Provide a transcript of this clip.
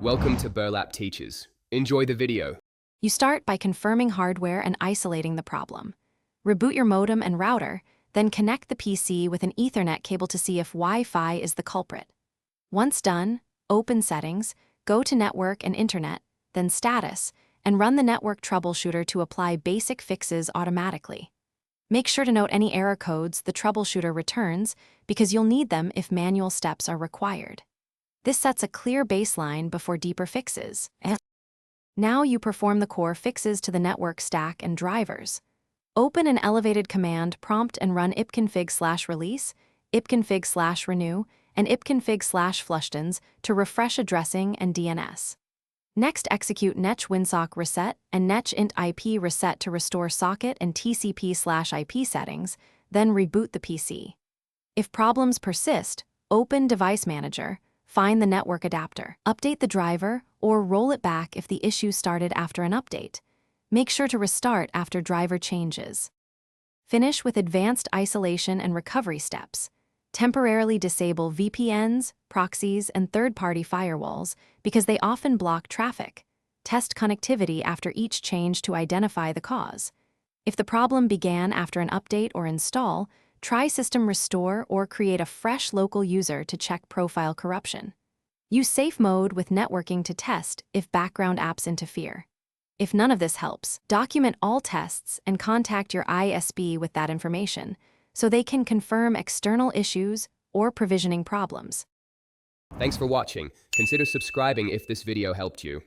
Welcome to Burlap Teachers. Enjoy the video. You start by confirming hardware and isolating the problem. Reboot your modem and router, then connect the PC with an Ethernet cable to see if Wi-Fi is the culprit. Once done, open Settings, go to Network and Internet, then Status, and run the Network Troubleshooter to apply basic fixes automatically. Make sure to note any error codes the troubleshooter returns because you'll need them if manual steps are required. This sets a clear baseline before deeper fixes. Now you perform the core fixes to the network stack and drivers. Open an elevated command prompt and run ipconfig/release, ipconfig/renew, and ipconfig/flushtons to refresh addressing and DNS. Next, execute netch-winsock reset and netch-int IP reset to restore socket and TCP/IP settings, then reboot the PC. If problems persist, open Device Manager, find the network adapter, update the driver, or roll it back if the issue started after an update. Make sure to restart after driver changes. Finish with advanced isolation and recovery steps. Temporarily disable VPNs, proxies, and third-party firewalls because they often block traffic. Test connectivity after each change to identify the cause. If the problem began after an update or install, try System Restore or create a fresh local user to check profile corruption. Use safe mode with networking to test if background apps interfere. If none of this helps, document all tests and contact your ISP with that information so they can confirm external issues or provisioning problems. Thanks for watching. Consider subscribing if this video helped you.